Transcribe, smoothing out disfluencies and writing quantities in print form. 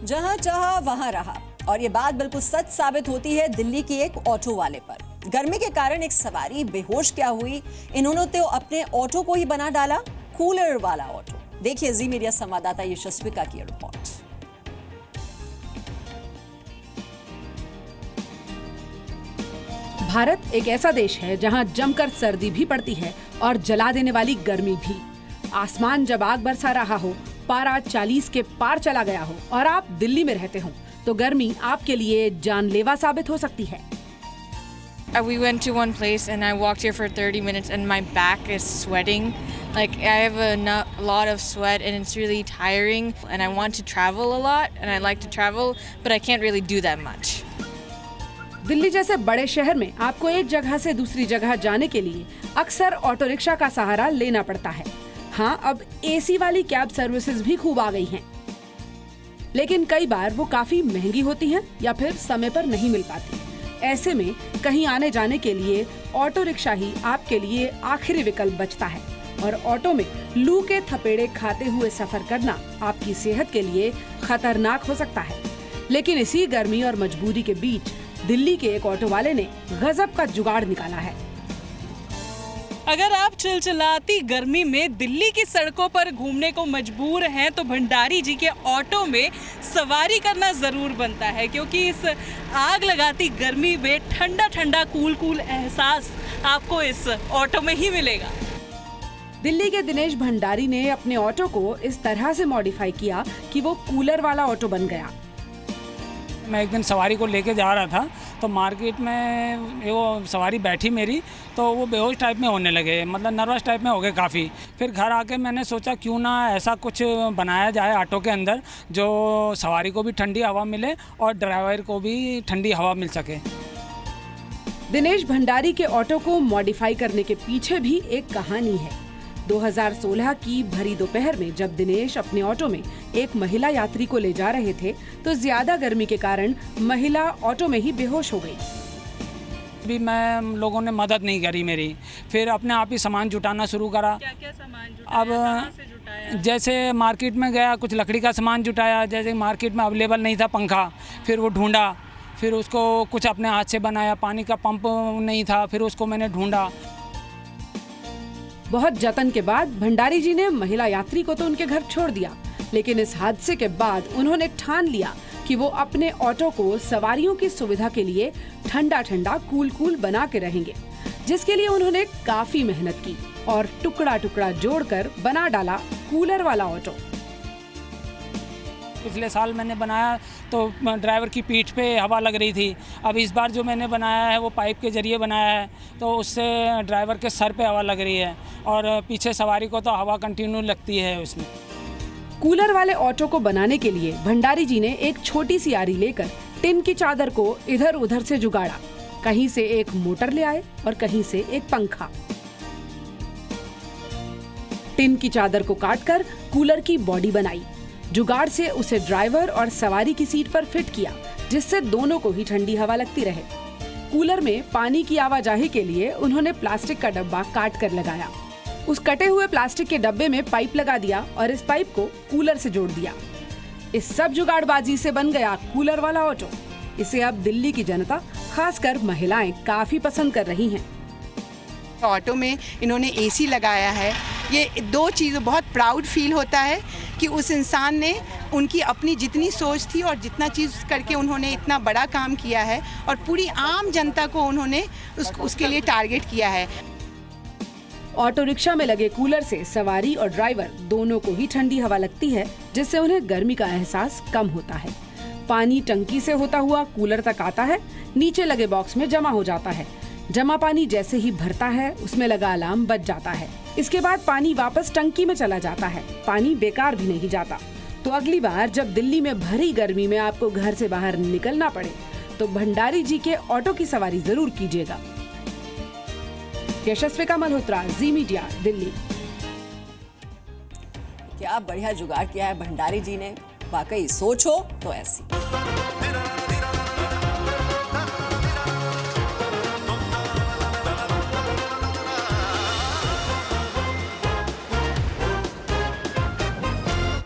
जहां चाहा वहां रहा, और ये बात बिल्कुल सच साबित होती है दिल्ली की एक ऑटो वाले पर। गर्मी के कारण एक सवारी बेहोश क्या हुई, इन्होंने तो अपने ऑटो को ही बना डाला कूलर वाला ऑटो। देखिए जी मीडिया संवाददाता यशस्विका की रिपोर्ट। भारत एक ऐसा देश है जहां जमकर सर्दी भी पड़ती है और जला देने वाली गर्मी भी। आसमान जब आग बरसा रहा हो, पारा 40 के पार चला गया हो और आप दिल्ली में रहते हो, तो गर्मी आपके लिए जानलेवा साबित हो सकती है। We went to one place and I walked here for 30 minutes and my back is sweating. Like I have a lot of sweat and it's really tiring and I want to travel a lot and I like to travel but I can't really do that much. Delhi जैसे बड़े शहर में आपको एक जगह से दूसरी जगह जाने के लिए अक्सर ऑटो रिक्शा का सहारा लेना पड़ता है। हाँ, अब एसी वाली कैब सर्विसेज भी खूब आ गई हैं। लेकिन कई बार वो काफी महंगी होती हैं या फिर समय पर नहीं मिल पाती। ऐसे में कहीं आने जाने के लिए ऑटो रिक्शा ही आपके लिए आखिरी विकल्प बचता है। और ऑटो में लू के थपेड़े खाते हुए सफर करना आपकी सेहत के लिए खतरनाक हो सकता है। लेकिन इसी गर्मी और मजबूरी के बीच दिल्ली के एक ऑटो वाले ने गजब का जुगाड़ निकाला है। अगर आप चिलचिलाती गर्मी में दिल्ली की सड़कों पर घूमने को मजबूर हैं तो भंडारी जी के ऑटो में सवारी करना ज़रूर बनता है, क्योंकि इस आग लगाती गर्मी में ठंडा ठंडा कूल कूल एहसास आपको इस ऑटो में ही मिलेगा। दिल्ली के दिनेश भंडारी ने अपने ऑटो को इस तरह से मॉडिफाई किया कि वो कूलर वाला ऑटो बन गया। मैं एक दिन सवारी को लेके जा रहा था तो मार्केट में वो सवारी बैठी मेरी, तो वो बेहोश टाइप में होने लगे, मतलब नर्वस टाइप में हो गए काफ़ी। फिर घर आके मैंने सोचा क्यों ना ऐसा कुछ बनाया जाए ऑटो के अंदर जो सवारी को भी ठंडी हवा मिले और ड्राइवर को भी ठंडी हवा मिल सके। दिनेश भंडारी के ऑटो को मॉडिफाई करने के पीछे भी एक कहानी है। 2016 की भरी दोपहर में जब दिनेश अपने ऑटो में एक महिला यात्री को ले जा रहे थे, तो ज्यादा गर्मी के कारण महिला ऑटो में ही बेहोश हो गई। अभी मैं लोगों ने मदद नहीं करी मेरी, फिर अपने आप ही सामान जुटाना शुरू करा। क्या सामान जुटाया? कहाँ से जुटाया? जैसे मार्केट में गया, कुछ लकड़ी का सामान जुटाया। जैसे मार्केट में अवेलेबल नहीं था पंखा, फिर वो ढूंढा, फिर उसको कुछ अपने हाथ से बनाया। पानी का पंप नहीं था, फिर उसको मैंने ढूंढा। बहुत जतन के बाद भंडारी जी ने महिला यात्री को तो उनके घर छोड़ दिया, लेकिन इस हादसे के बाद उन्होंने ठान लिया कि वो अपने ऑटो को सवारियों की सुविधा के लिए ठंडा ठंडा कूल कूल बना के रहेंगे, जिसके लिए उन्होंने काफी मेहनत की और टुकड़ा टुकड़ा जोड़कर बना डाला कूलर वाला ऑटो। पिछले साल मैंने बनाया तो ड्राइवर की पीठ पे हवा लग रही थी। अब इस बार जो मैंने बनाया है वो पाइप के जरिए बनाया है, तो उससे ड्राइवर के सर पे हवा लग रही है और पीछे सवारी को तो हवा कंटिन्यू लगती है उसमें। कूलर वाले ऑटो को बनाने के लिए भंडारी जी ने एक छोटी सी आरी लेकर टिन की चादर को इधर उधर से जुगाड़ा। कहीं से एक मोटर ले आए और कहीं से एक पंखा। टिन की चादर को काटकर कूलर की बॉडी बनाई। जुगाड़ से उसे ड्राइवर और सवारी की सीट पर फिट किया, जिससे दोनों को ही ठंडी हवा लगती रहे। कूलर में पानी की आवाजाही के लिए उन्होंने प्लास्टिक का डब्बा काट कर लगाया। उस कटे हुए प्लास्टिक के डब्बे में पाइप लगा दिया और इस पाइप को कूलर से जोड़ दिया। इस सब जुगाड़बाजी से बन गया कूलर वाला ऑटो। इसे अब दिल्ली की जनता, खासकर महिलाएं, काफी पसंद कर रही हैं। ऑटो में इन्होंने एसी लगाया है। ये दो चीज़ें बहुत प्राउड फील होता है कि उस इंसान ने उनकी अपनी जितनी सोच थी और जितना चीज़ करके उन्होंने इतना बड़ा काम किया है और पूरी आम जनता को उन्होंने उसके लिए टारगेट किया है। ऑटो रिक्शा में लगे कूलर से सवारी और ड्राइवर दोनों को ही ठंडी हवा लगती है, जिससे उन्हें गर्मी का एहसास कम होता है। पानी टंकी से होता हुआ कूलर तक आता है, नीचे लगे बॉक्स में जमा हो जाता है। जमा पानी जैसे ही भरता है, उसमें लगा अलार्म बज जाता है। इसके बाद पानी वापस टंकी में चला जाता है। पानी बेकार भी नहीं जाता। तो अगली बार जब दिल्ली में भरी गर्मी में आपको घर से बाहर निकलना पड़े, तो भंडारी जी के ऑटो की सवारी जरूर कीजिएगा। यशस्विका मल्होत्रा, जी मीडिया, दिल्ली। क्या बढ़िया जुगाड़ किया है भंडारी जी ने, वाकई सोच हो तो ऐसी।